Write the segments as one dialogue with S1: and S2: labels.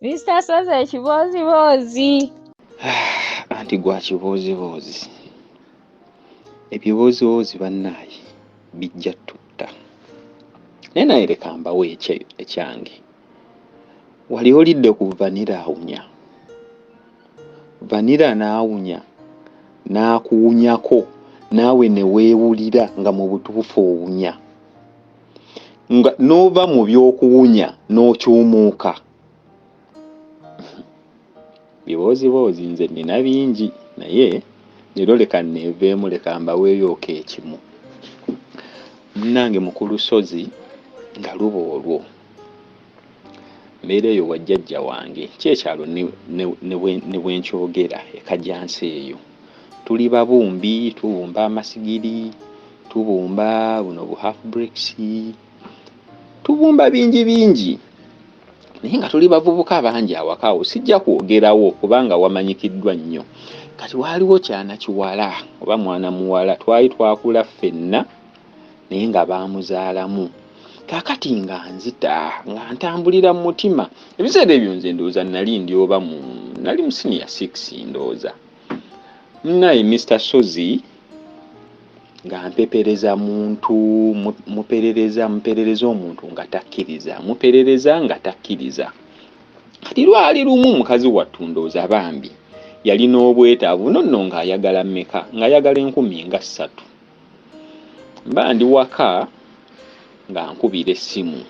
S1: Mr. Soze kibozibozi.
S2: Anti gwa kibozibozi. Ebibozibozi bannaye bijja tutta. Naye naye leka mbawo ekyange. Wali olidde ku vanira awunya. Vanira n'awunya n'akuwunyako naawe ne weewulira nga mu butuufu owunya. Nga n'ova mu by'okuwunya n'okyumuuka. Bibozibozi nze nina bingi naye leero leka neeveemu leka mbaweeyooka ekimu. Munnange mukulu Sozi nga luba olwo mbeera eyo wa jjajja wange kyekyalo ne bwenkyogera ekajjansi eyo tuli babumbi tubumba amasigiri tubumba buno bu half bricks tubumba bingi naye nga tuli bavubuka bangi awakaawo sijja kwogerawo kubanga wamanyikiddwa nnyo. Kati waaliwo kyana kiwala oba mwana muwala twali twakula ffenna naye nga baamuzaalamu. Kaakati nga nzita nga ntambulira mu mutima ebiseera ebyo nze ndowooza nali mu senior 6 ndowooza. Naye Mr. Sozi nga mpepereza muntu muperereza omuntu nga takkiriza. Kati lwali lumu mukazi wattu ndowooza bambi yalina obwetaavu nonno ng'ayagala mmeka ng'ayagala 3,000. Mba ndi waka nga nkubira essimu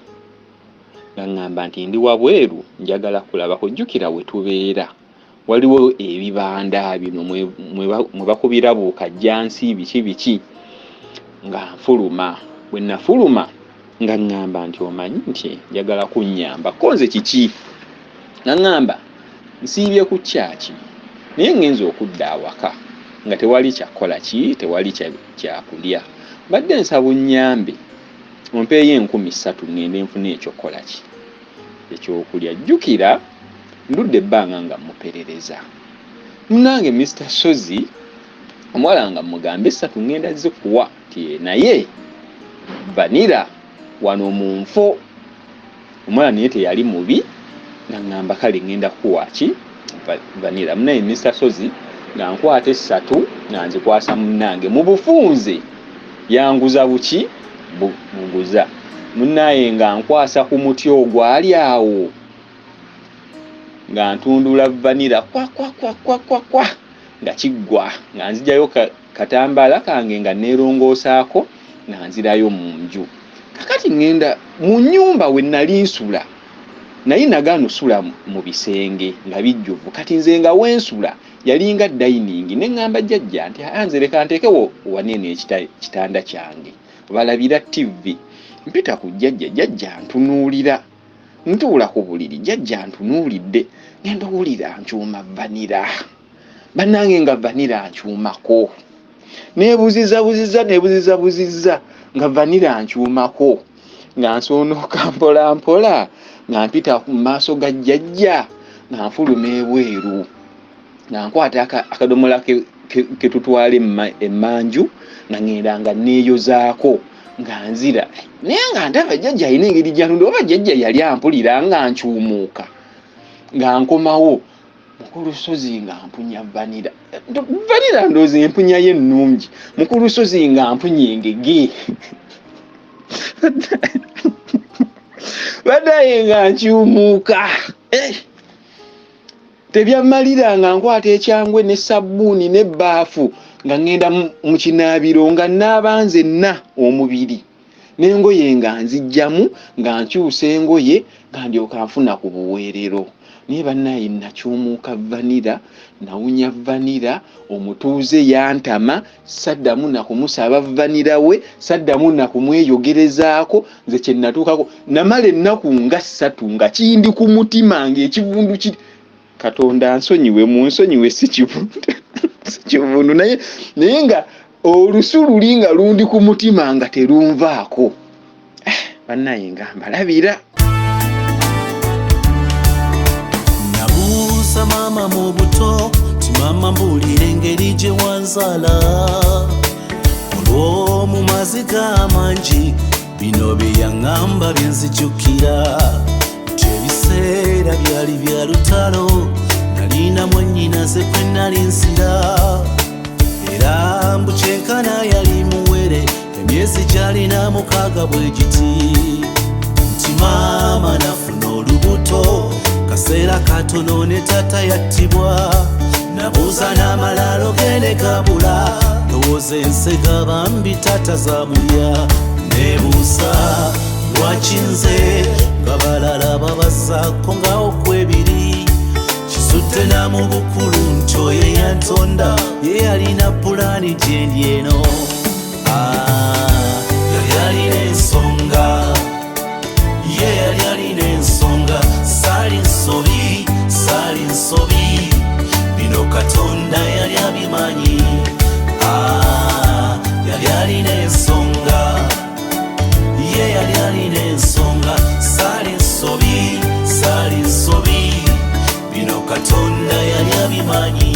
S2: nga ngamba nti ndi wabweru njagala kulabako jjukira we tubeera waliwo ebibanda bino mwe bakubira buukajjansi biki nga nfuluma. Bwe nafuluma nga ngamba nti omanyi nti njagala kunnyamba konze kiki nga ngamba nsiibye ku kyaki naye ngenza okudda awaka nga tewali kyakola tewali kyakulya badde nsaba nnyambe ompeeyo 3,000 ngende nfune ekyokulya. Jjukira ndudde ebbanga nga muperereza. Munnange Mr. Sozi omuwala nga mugambe 3 ngenda zikuwa ti naye vanira wano mu nfo. Omwana naye teyali mubi nga ngamba kale ngenda kuwa ki vanira. Munnange Mr. Sozi nga nkwata 3 nga nzikwasa munnange mu bufunze yanguza buki munguza. Munnaye nga nkwasa ku muti ogwali awo nga ntundula vanira kwa nga kiggwa nga nzijayo katambala kange nga neerongoosaako nga nzirayo mu nju. Kakati ngenda mu nnyumba we nali nsula naye nagaana osula mu bisenge nga bijjuvu. Kati nze nga wensula yalinga dining ne ngamba jjajja nti anze leka nteekewo wanene ekitanda kyange balabira TV. Mpita ku jjajja ntunuulira ntuula ku buliri jjajja ntunuulidde ngenda owulira nkyuma vanira. Bannange nga vanira nkyumako neebuzizza nga vanira nkyumako nga nsonooka mpola nga mpita mu maaso ga jjajja nga nfuluma ebweru nga nkwata akadomola ke tutwala emmanju nga ngenda nga neeyozaako nga nzira naye nga ndaba jjajja alina engeri gy'atunda oba jjajja yali ampulira nga nkyumuuka nga nkomawo mukulu Sozi nga mpunya vanira ndowooza empunya ye ennungi. Mukulu Sozi nga mpunya engege badaye nga nkyumuuka. Tebyammalira nga nkwata ekyangwe ne sabbuuni n'ebbaafu nga ngenda mu kinaabiro nga naaba nzenna omubiri n'engoye nga nzijjamu nga nkyusa engoye nga ndyoka nfuna ku buweerero. Naye bannaye nakyumuuka vanira nawunya vanira omutuuze yantama saddamu na kumusaba vanira we saddamu na kumweyogerezaako nze kye natuukako namala ennaku nga 3 nga kindi ku mutima ng'ekivundu kiri. Katonda nsonyiwe munsonyiwe si kivundu naye nga olusu luli nga lundi ku mutima nga terunvaako. Bannaye nga mbalabira.
S3: Nabuuza maama mu buto ti maama mbuulira engeri gye wanzaala olw'omu maziga amangi bino bye yaŋŋamba bye nzijukira. Ebiseera ebiseera byali bya lutalo nalina mwennyinaze kwe nali nsira era mbu kyenkana yali muwere emyezi gyalina 6 bwe giti nti maama nafuna olubuto kaseera katono ne tata yattibwa nabuuza n'amalaalo gene gabula ndowooza ensega bambi tata zamulya nebuusa lwaki nze nga balala babasaako ngawo kwebiri kisudde namu bukulu nti oyo yantonda ye yalina pulaani gyendi eno yali alina ensonga ye yali alina ensonga saali nsobi bino katonda yali abimanyi yali alina ensonga ye yali alina ensonga saali nsobi bino katonda yali abimanyi.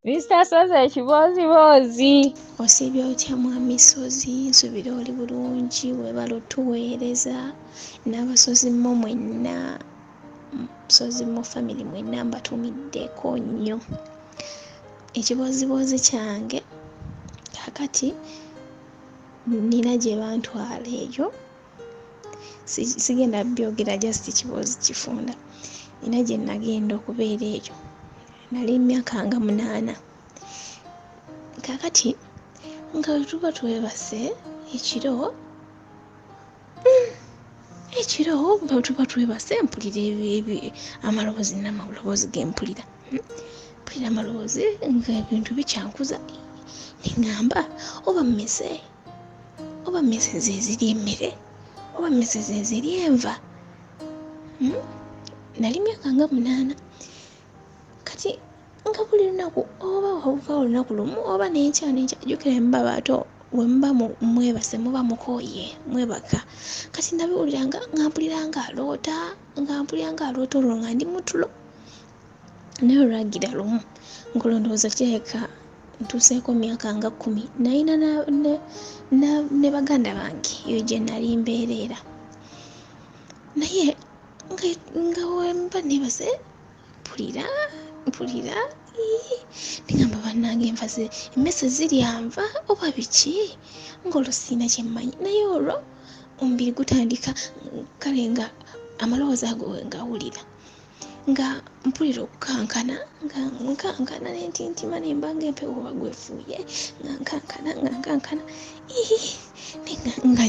S1: Mr. Soze Kibozibozi.
S4: Osibye otya mwami Sozi, nsubira oli bulungi webala otuweereza n'abasozi mmo mwenna Sozi mmo family mwenna mbatumiddeko nnyo. Ekibozibozi kyange kakati nina gye bantwala eyo sigenda byogera just kibozi kifunda nina gye nagenda okubeera eyo nali myaka nga 8 kakati nga tuba twebase ekiro tuba twebase mpulira amaloboozi n'amaloboozi gempulira mpulira amaloboozi nga ebintu bikyankuza neŋŋamba oba mmese zeziri emmere oba mmese zeziri enva nali myaka nga 8 kati nga buli lunaku oba wawuka olunaku lumu oba n'enkya jjukira emba bato we muba mwebase muba mukooye mwebaka kati nabiwuliranga nga mpulira nga aloota olwo nga ndi mutulo naye olwagira lumu nkulondooza kireka ntuuseeko myaka nga 10 nalina ne baganda bange eyo gye nali mbeerera naye nga wemba nebase mpulira ningamba bannange envaze emmese ziryanva oba biki ng'olwo siina kyemmanyi naye olwo omubiri gutandika kale nga amalowoozi ago ngawulira nga mpulira okukankana nga nkankana nentintima nembanga empewo oba gwefuuye nga nkankana nga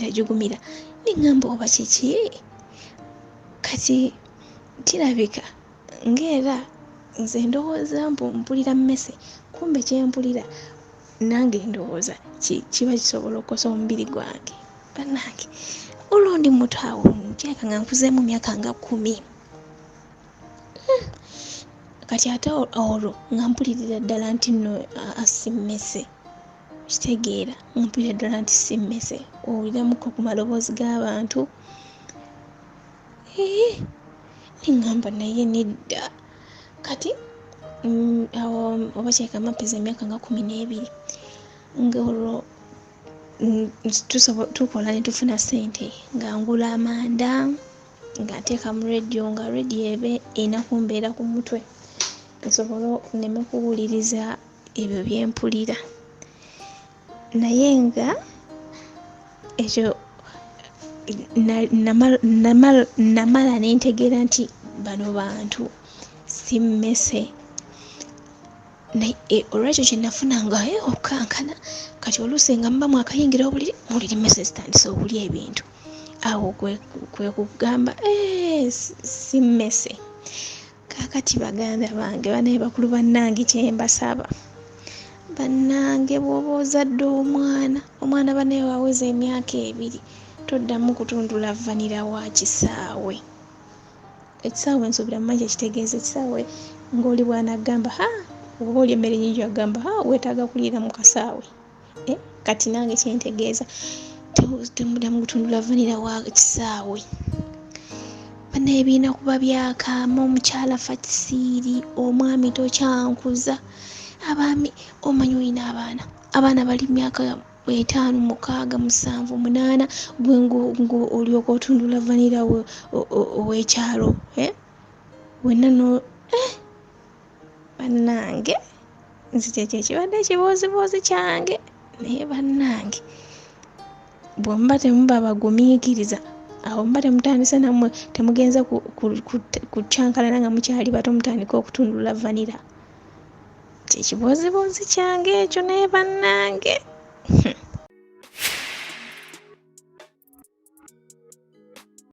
S4: njugumira ningamba oba kiki kati kirabika ng'era nze ndowooza mpulira mmese kumbe kyempulira nange ndowooza kiba kisobola okukosa omubiri gwange bannange olwo ndi muto awo nkyeka nga nkuzeemu myaka nga 10 kati ate olwo nga mpulirira ddala nti nno si mmese kitegeera mpulira ddala nti si mmese owuliramuko ku maloboozi g'abantu ningamba naye nedda kati awo oba kyeka mapeza emyaka nga 12 ng'olwo tukola ne tufuna ssente nga ngula amanda nga nteeka mu rediyo nga rediyo ebe erina kumbeera ku mutwe nsobola nneme kuwuliriza ebyo byempulira naye nga ekyo namala nentegeera nti bano bantu si mmese olwekyo kyenafunanga okukankana kati oluusi nga muba mwakayingira obuliri muliri mmese zitandise okulya ebintu awo kwe kugamba si mmese kakati baganda bange banaye bakulu bannange kyembasaba bannange bw'oba ozadde omwana banaye waweza emyaka 2 toddamu kutundula vanira wa kisaawe ekisaawe nsuubira mumanyi ekitegeeza ekisaawe ng'oli bwanagamba oba oli emmere nyingi agamba weetaaga kuliira mu kasaawe kati nange kyentegeeza temuddamu kutundula vanira wa kisaawe banaye biina kuba byakaama omukyala fa kisiiri omwami tokyankuza abaami omanyi olina abaana bali myaka 5 6 7 8 gwe ngu olyoka otundula vanilla ow'ekyalo wenna no bannange nzite kyekibadde ekiboozibuuzi kyange naye bannange bwe muba temuba bagumiikiriza awo muba temutandise nammwe temugenza kukyankalana nga mukyali bato mutandika okutundula vanilla kyekiboozibuuzi kyange ekyo naye bannange